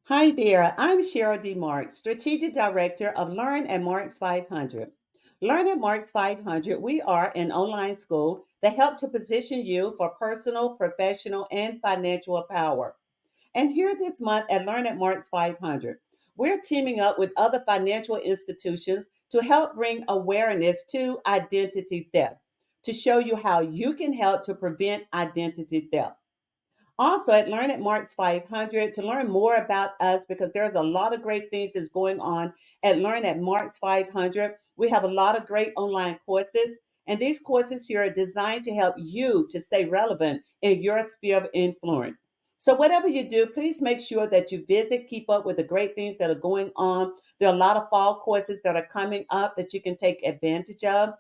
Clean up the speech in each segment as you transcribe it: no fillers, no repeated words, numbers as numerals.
Hi there, I'm Cheryl D. Marks, Strategic Director of Learn at Marks 500. Learn at Marks 500, we are an online school that helps to position you for personal, professional, and financial power. And here this month at Learn at Marks 500, we're teaming up with other financial institutions to help bring awareness to identity theft, to show you how you can help to prevent identity theft. Also, at Learn at Marks 500 to learn more about us because there's a lot of great things that's going on at Learn at Marks 500. We have a lot of great online courses, and these courses here are designed to help you to stay relevant in your sphere of influence. So, whatever you do, please make sure that you visit, keep up with the great things that are going on. There are a lot of fall courses that are coming up that you can take advantage of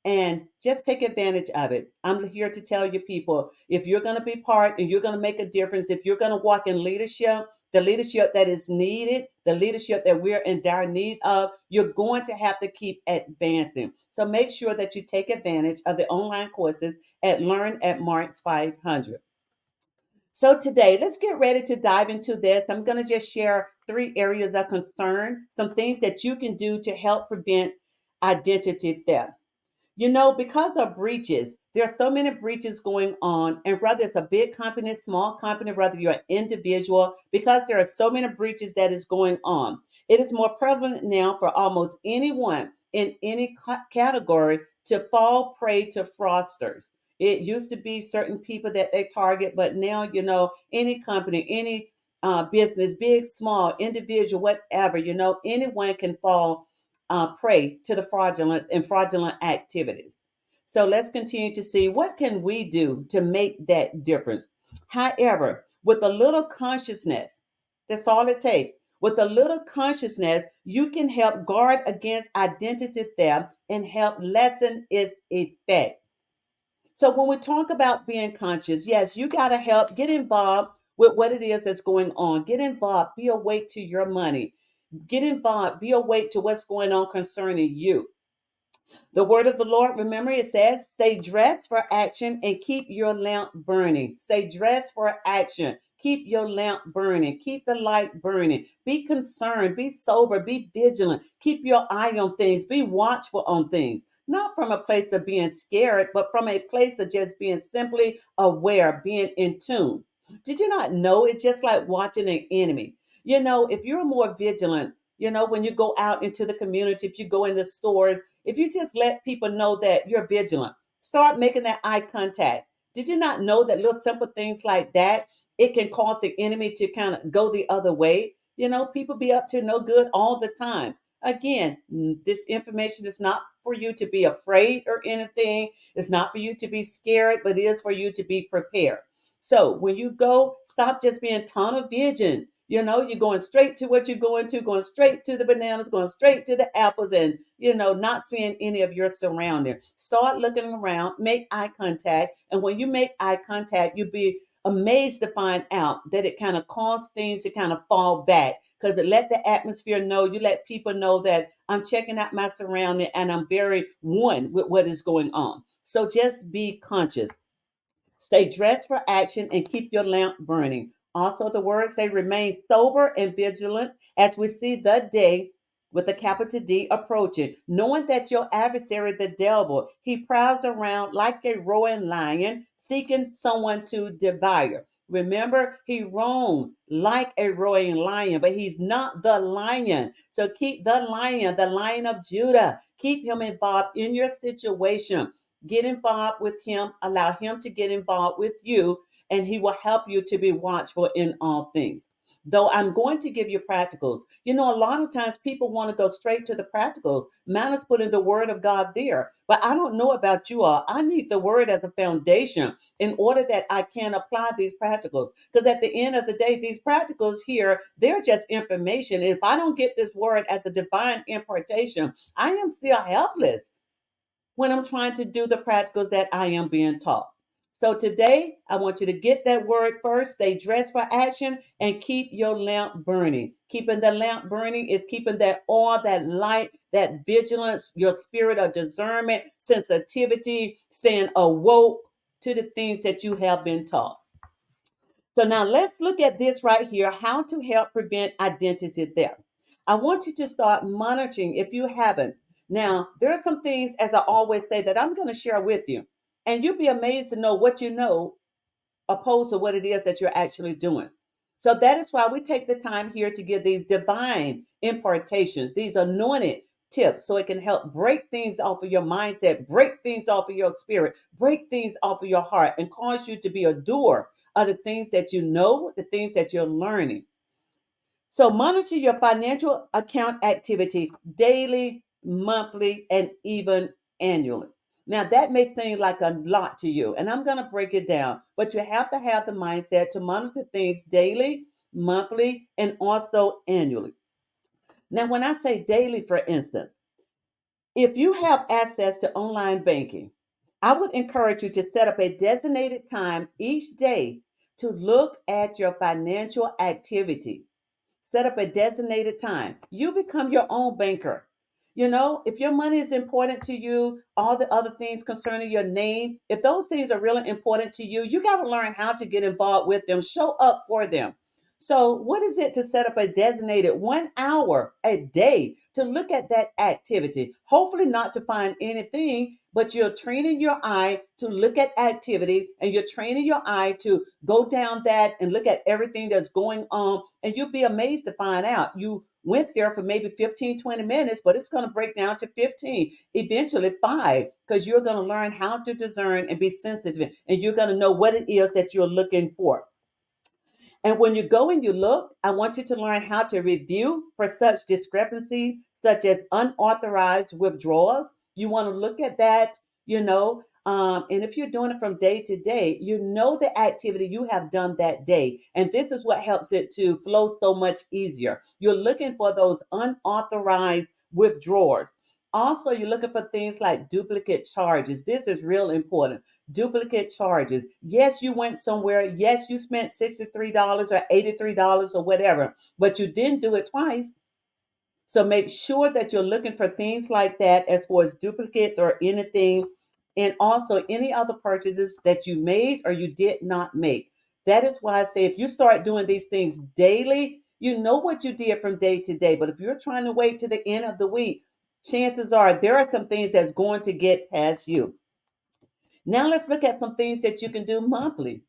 and just take advantage of it. I'm here to tell you people, if you're going to be part and you're going to make a difference, if you're going to walk in leadership, the leadership that is needed, the leadership that we're in dire need of, you're going to have to keep advancing. So make sure that you take advantage of the online courses at Learn at Marks 500. So today, let's get ready to dive into this. I'm going to just share three areas of concern, some things that you can do to help prevent identity theft. Because of breaches, there are so many breaches going on, and whether it's a big company, small company, whether you're an individual, because there are so many breaches that is going on, it is more prevalent now for almost anyone in any category to fall prey to fraudsters. It used to be certain people that they target, but now, any company, any business, big, small, individual, whatever, anyone can fall prey to the fraudulence and fraudulent activities. So let's continue to see what can we do to make that difference. However, with a little consciousness, that's all it takes. With a little consciousness, you can help guard against identity theft and help lessen its effect. So when we talk about being conscious, yes, you got to help get involved with what it is that's going on. Get involved, be awake to your money. Get involved, be awake to what's going on concerning you. The word of the Lord, remember, it says, stay dressed for action and keep your lamp burning. Stay dressed for action. Keep your lamp burning. Keep the light burning. Be concerned. Be sober. Be vigilant. Keep your eye on things. Be watchful on things. Not from a place of being scared, but from a place of just being simply aware, being in tune. Did you not know it's just like watching an enemy? If you're more vigilant, when you go out into the community, if you go in the stores, if you just let people know that you're vigilant, start making that eye contact. Did you not know that little simple things like that, it can cause the enemy to kind of go the other way? People be up to no good all the time. Again, this information is not for you to be afraid or anything. It's not for you to be scared, but it is for you to be prepared. So when you go, stop just being tunnel vision. You're going straight to what you're going to, going straight to the bananas, going straight to the apples, and, not seeing any of your surroundings. Start looking around, make eye contact. And when you make eye contact, you'll be amazed to find out that it kind of causes things to kind of fall back because it let the atmosphere know, you let people know that I'm checking out my surrounding and I'm very one with what is going on. So just be conscious. Stay dressed for action and keep your lamp burning. Also, the words say remain sober and vigilant as we see the day with a capital D approaching, knowing that your adversary, the devil, he prowls around like a roaring lion, seeking someone to devour. Remember, he roams like a roaring lion, but he's not the lion. So keep the lion of Judah. Keep him involved in your situation. Get involved with him, allow him to get involved with you, and he will help you to be watchful in all things. Though I'm going to give you practicals. A lot of times people want to go straight to the practicals. Man is putting the word of God there. But I don't know about you all. I need the word as a foundation in order that I can apply these practicals. Because at the end of the day, these practicals here, they're just information. If I don't get this word as a divine impartation, I am still helpless when I'm trying to do the practicals that I am being taught. So today, I want you to get that word first, stay dressed for action, and keep your lamp burning. Keeping the lamp burning is keeping that oil, that light, that vigilance, your spirit of discernment, sensitivity, staying awoke to the things that you have been taught. So now let's look at this right here, how to help prevent identity theft. I want you to start monitoring if you haven't. Now, there are some things, as I always say, that I'm going to share with you. And you'll be amazed to know what you know opposed to what it is that you're actually doing. So that is why we take the time here to give these divine impartations, these anointed tips, so it can help break things off of your mindset, break things off of your spirit, break things off of your heart, and cause you to be a doer of the things that you know, the things that you're learning. So monitor your financial account activity daily, monthly, and even annually. Now that may seem like a lot to you, and I'm going to break it down, but you have to have the mindset to monitor things daily, monthly, and also annually. Now, when I say daily, for instance, if you have access to online banking, I would encourage you to set up a designated time each day to look at your financial activity. Set up a designated time. You become your own banker. You know, if your money is important to you, all the other things concerning your name, if those things are really important to you, you got to learn how to get involved with them, show up for them. So, what is it to set up a designated 1 hour a day to look at that activity? Hopefully, not to find anything, but you're training your eye to look at activity and you're training your eye to go down that and look at everything that's going on. And you'll be amazed to find out you went there for maybe 15, 20 minutes, but it's going to break down to 15, eventually 5, because you're going to learn how to discern and be sensitive. And you're going to know what it is that you're looking for. And when you go and you look, I want you to learn how to review for such discrepancy, such as unauthorized withdrawals. You want to look at that, and if you're doing it from day to day, you know the activity you have done that day. And this is what helps it to flow so much easier. You're looking for those unauthorized withdrawals. Also, you're looking for things like duplicate charges. This is real important. Duplicate charges. Yes, you went somewhere. Yes, you spent $63 or $83 or whatever, but you didn't do it twice. So make sure that you're looking for things like that as far as duplicates or anything, and also any other purchases that you made or you did not make. That is why I say if you start doing these things daily, you know what you did from day to day. But if you're trying to wait to the end of the week, chances are there are some things that's going to get past you. Now let's look at some things that you can do monthly.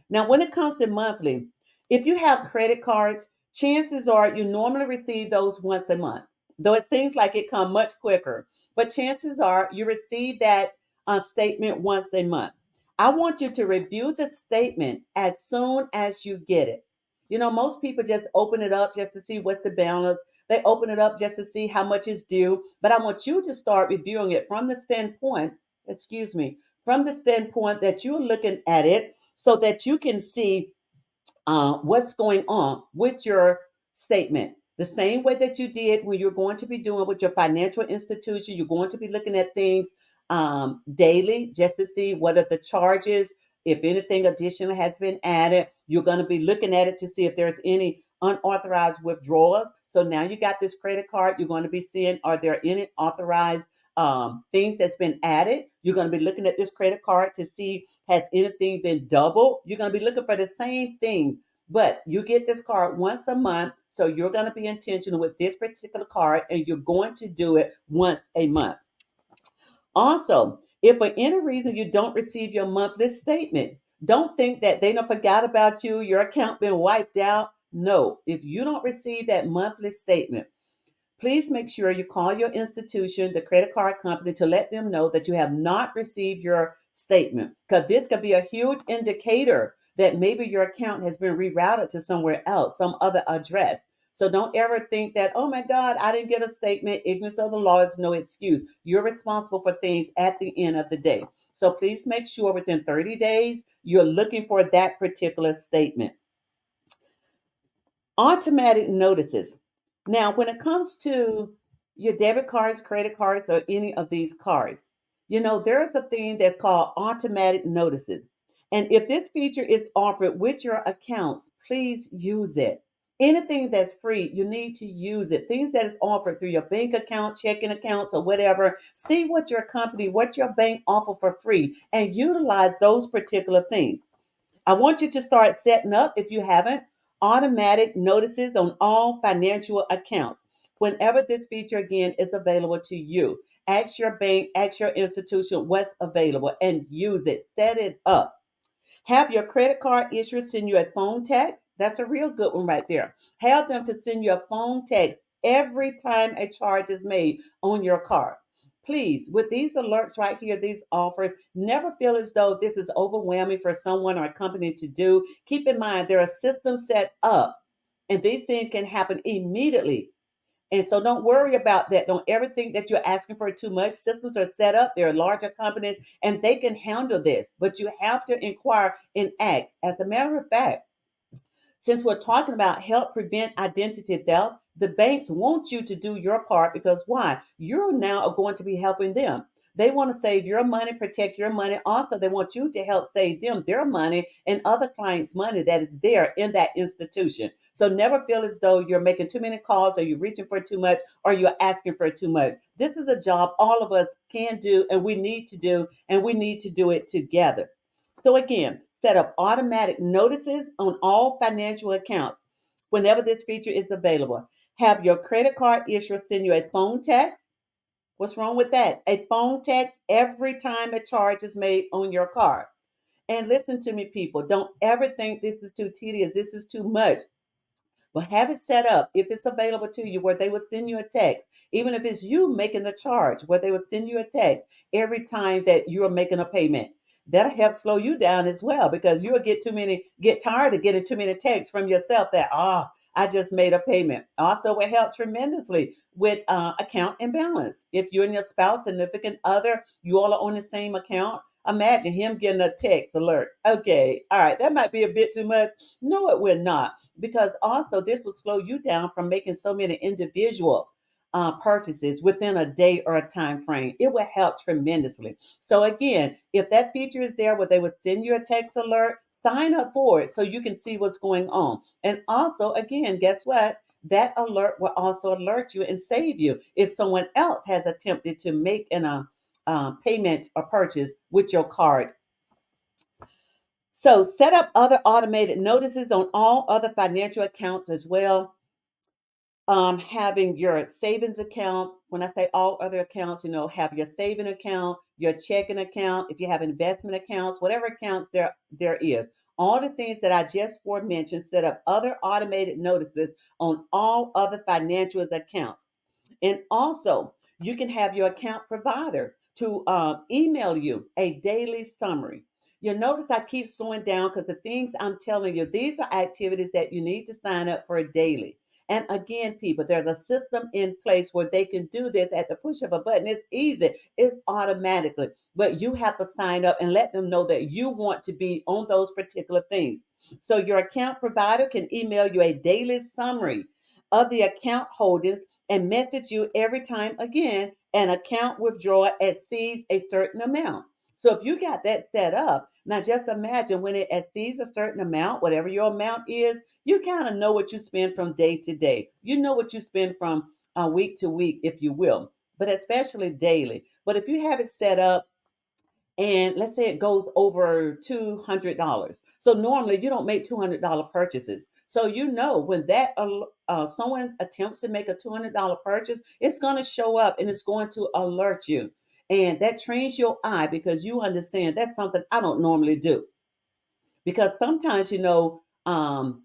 Now, when it comes to monthly, if you have credit cards, chances are you normally receive those once a month. Though it seems like it come much quicker, but chances are you receive that statement once a month. I want you to review the statement as soon as you get it. You know, most people just open it up just to see what's the balance. They open it up just to see how much is due. But I want you to start reviewing it from the standpoint, excuse me, from the standpoint that you're looking at it so that you can see what's going on with your statement. The same way that you did when you're going to be doing with your financial institution, you're going to be looking at things daily just to see what are the charges. If anything additional has been added, you're going to be looking at it to see if there's any unauthorized withdrawals. So now you got this credit card, you're going to be seeing are there any authorized things that's been added. You're going to be looking at this credit card to see has anything been doubled. You're going to be looking for the same things, but you get this card once a month. So you're going to be intentional with this particular card and you're going to do it once a month. Also, if for any reason you don't receive your monthly statement, don't think that they don't forgot about you, your account been wiped out. No, if you don't receive that monthly statement, please make sure you call your institution, the credit card company, to let them know that you have not received your statement, because this could be a huge indicator that maybe your account has been rerouted to somewhere else, some other address. So don't ever think that, oh my God, I didn't get a statement. Ignorance of the law is no excuse. You're responsible for things at the end of the day. So please make sure within 30 days you're looking for that particular statement. Automatic notices. Now, when it comes to your debit cards, credit cards, or any of these cards, there's a thing that's called automatic notices. And if this feature is offered with your accounts, please use it. Anything that's free, you need to use it. Things that is offered through your bank account, checking accounts, or whatever. See what your company, what your bank offer for free, and utilize those particular things. I want you to start setting up, if you haven't, automatic notices on all financial accounts. Whenever this feature again is available to you, ask your bank, ask your institution what's available and use it. Set it up. Have your credit card issuer send you a phone text. That's a real good one right there. Have them to send you a phone text every time a charge is made on your card. Please, with these alerts right here, these offers, never feel as though this is overwhelming for someone or a company to do. Keep in mind, there are systems set up, and these things can happen immediately. And so don't worry about that. Don't ever think that you're asking for too much. Systems are set up, there are larger companies, and they can handle this. But you have to inquire and ask. As a matter of fact, since we're talking about help prevent identity theft, the banks want you to do your part because why? You're now going to be helping them. They want to save your money, protect your money. Also, they want you to help save them their money and other clients' money that is there in that institution. So never feel as though you're making too many calls or you're reaching for too much or you're asking for too much. This is a job all of us can do and we need to do, and we need to do it together. So again, set up automatic notices on all financial accounts whenever this feature is available. Have your credit card issuer send you a phone text. What's wrong with that? A phone text every time a charge is made on your card. And listen to me, people. Don't ever think this is too tedious. This is too much. But have it set up if it's available to you where they will send you a text, even if it's you making the charge, where they will send you a text every time that you are making a payment. That'll help slow you down as well because you'll get tired of getting too many texts from yourself that, I just made a payment. Also, will help tremendously with account imbalance. If you and your spouse, significant other, you all are on the same account, imagine him getting a text alert. Okay, all right, that might be a bit too much. No, it will not, because also this will slow you down from making so many individual purchases within a day or a time frame. It will help tremendously. So again, if that feature is there where they would send you a text alert, sign up for it so you can see what's going on. And also, again, guess what? That alert will also alert you and save you if someone else has attempted to make an payment or purchase with your card. So set up other automated notices on all other financial accounts as well. Having your savings account. When I say all other accounts, have your saving account, your checking account, if you have investment accounts, whatever accounts there is. All the things that I just mentioned, set up other automated notices on all other financial accounts. And also, you can have your account provider to email you a daily summary. You'll notice I keep slowing down because the things I'm telling you, these are activities that you need to sign up for daily. And again, people, there's a system in place where they can do this at the push of a button. It's easy, it's automatically, but you have to sign up and let them know that you want to be on those particular things. So your account provider can email you a daily summary of the account holdings and message you every time again an account withdrawal exceeds a certain amount. So if you got that set up, now just imagine when it exceeds a certain amount, whatever your amount is, you kind of know what you spend from day to day. You know what you spend from week to week, if you will, but especially daily. But if you have it set up and let's say it goes over $200. So normally you don't make $200 purchases. So when that someone attempts to make a $200 purchase, it's going to show up and it's going to alert you. And that trains your eye because you understand that's something I don't normally do, because sometimes you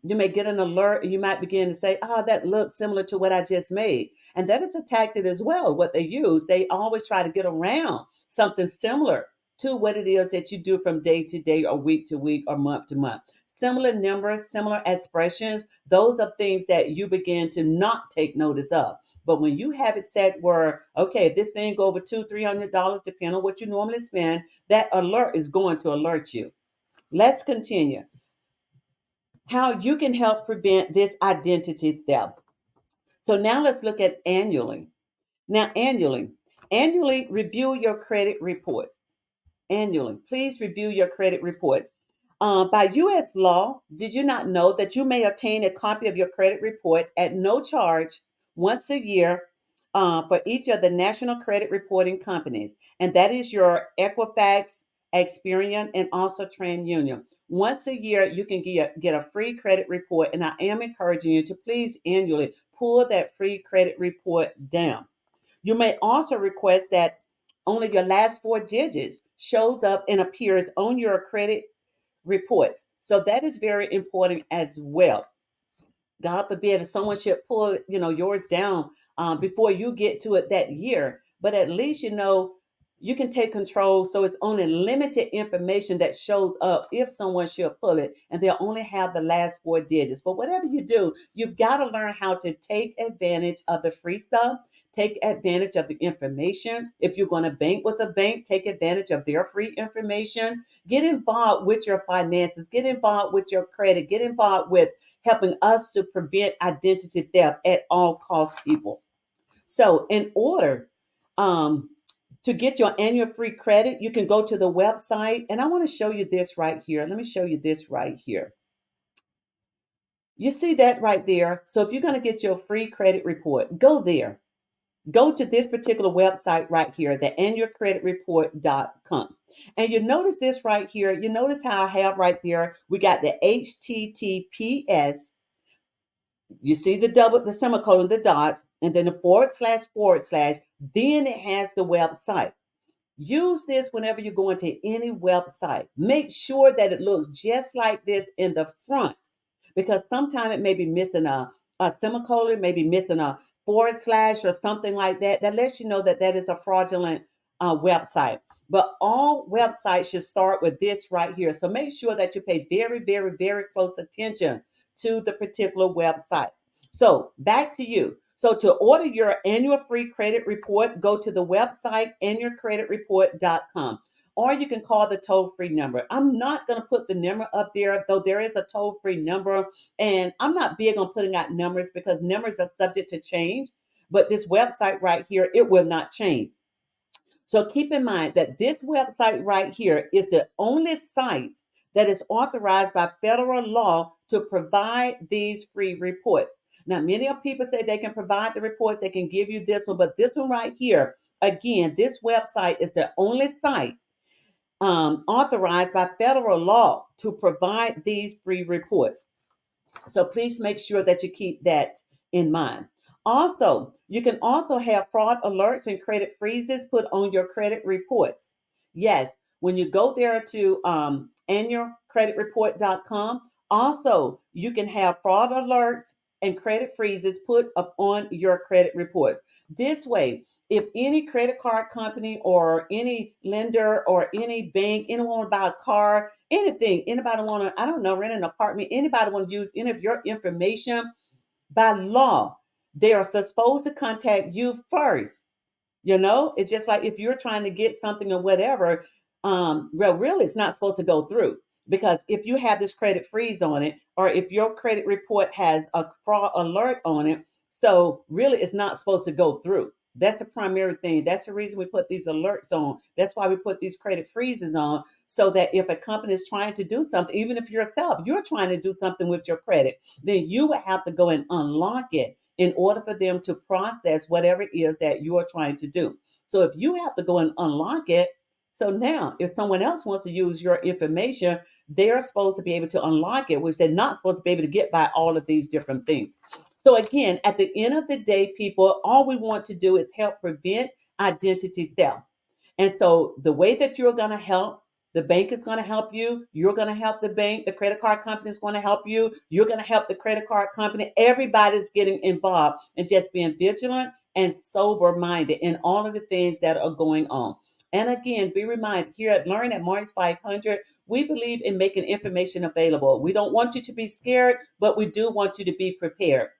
may get an alert and you might begin to say, that looks similar to what I just made. And that is a tactic as well. What they use, they always try to get around something similar to what it is that you do from day to day or week to week or month to month. Similar numbers, similar expressions, those are things that you begin to not take notice of. But when you have it set where, okay, if this thing go over $200-300, depending on what you normally spend, that alert is going to alert you. Let's continue. How you can help prevent this identity theft. So now let's look at annually. Now, annually review your credit reports. Annually, please review your credit reports. By U.S. law, did you not know that you may obtain a copy of your credit report at no charge once a year for each of the national credit reporting companies? And that is your Equifax, Experian, and also TransUnion. Once a year, you can get a free credit report, and I am encouraging you to please annually pull that free credit report down. You may also request that only your last four digits shows up and appears on your credit reports. So that is very important as well. God forbid if someone should pull, yours down before you get to it that year. But at least you can take control. So it's only limited information that shows up if someone should pull it, and they'll only have the last four digits. But whatever you do, you've got to learn how to take advantage of the free stuff. Take advantage of the information. If you're going to bank with a bank, take advantage of their free information. Get involved with your finances. Get involved with your credit. Get involved with helping us to prevent identity theft at all costs, people. So, in order um, to get your annual free credit, you can go to the website, and I want to show you this right here. Let me show you this right here. You see that right there? So, if you're going to get your free credit report, go there. Go to this particular website right here, the annualcreditreport.com. And you notice this right here. You notice how I have right there, we got the HTTPS. You see the semicolon, the dots, and then the forward slash forward slash. Then it has the website. Use this whenever you're going to any website. Make sure that it looks just like this in the front, because sometimes it may be missing a semicolon, maybe missing a forward slash or something like that. That lets you know that that is a fraudulent website. But all websites should start with this right here. So make sure that you pay very, very, very close attention to the particular website. So back to you. So to order your annual free credit report, go to the website annualcreditreport.com, or you can call the toll-free number. I'm not going to put the number up there, though there is a toll-free number, and I'm not big on putting out numbers because numbers are subject to change, but this website right here, it will not change. So keep in mind that this website right here is the only site that is authorized by federal law to provide these free reports. Now, many of people say they can provide the report, they can give you this one, but this one right here, again, this website is the only site authorized by federal law to provide these free reports. So please make sure that you keep that in mind. Also, you can also have fraud alerts and credit freezes put on your credit reports. Yes, when you go there to annualcreditreport.com, also you can have fraud alerts and credit freezes put up on your credit report. This way, if any credit card company or any lender or any bank, anyone want to buy a car, anything, anybody want to, I don't know, rent an apartment, anybody want to use any of your information, by law, they are supposed to contact you first. It's just like if you're trying to get something or whatever, well, really, it's not supposed to go through, because if you have this credit freeze on it, or if your credit report has a fraud alert on it, so really, it's not supposed to go through. That's the primary thing. That's the reason we put these alerts on. That's why we put these credit freezes on, so that if a company is trying to do something, even if you're trying to do something with your credit, then you would have to go and unlock it in order for them to process whatever it is that you are trying to do. So if you have to go and unlock it, so now if someone else wants to use your information, they're supposed to be able to unlock it, which they're not supposed to be able to get by all of these different things. So again, at the end of the day, people, all we want to do is help prevent identity theft. And so the way that you're going to help, the bank is going to help you. You're going to help the bank. The credit card company is going to help you. You're going to help the credit card company. Everybody's getting involved, and just being vigilant and sober minded in all of the things that are going on. And again, be reminded, here at Learn at Marks 500, we believe in making information available. We don't want you to be scared, but we do want you to be prepared.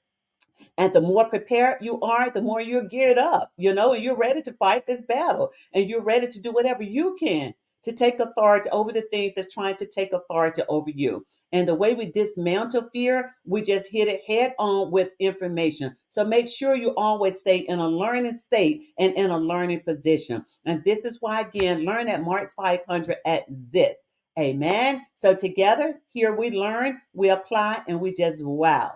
And the more prepared you are, the more you're geared up, and you're ready to fight this battle, and you're ready to do whatever you can to take authority over the things that's trying to take authority over you. And the way we dismantle fear, we just hit it head on with information. So make sure you always stay in a learning state and in a learning position. And this is why, again, learn at Marks 500 at this. Amen. So together, here we learn, we apply, and we just wow.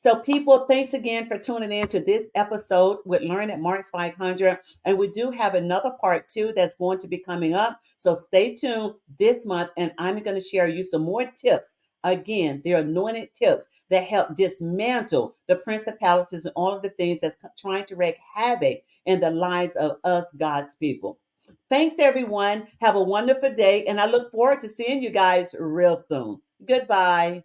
So, people, thanks again for tuning in to this episode with Learn at Marks 500. And we do have another part two that's going to be coming up. So, stay tuned this month, and I'm going to share you some more tips. Again, they're anointed tips that help dismantle the principalities and all of the things that's trying to wreak havoc in the lives of us, God's people. Thanks, everyone. Have a wonderful day, and I look forward to seeing you guys real soon. Goodbye.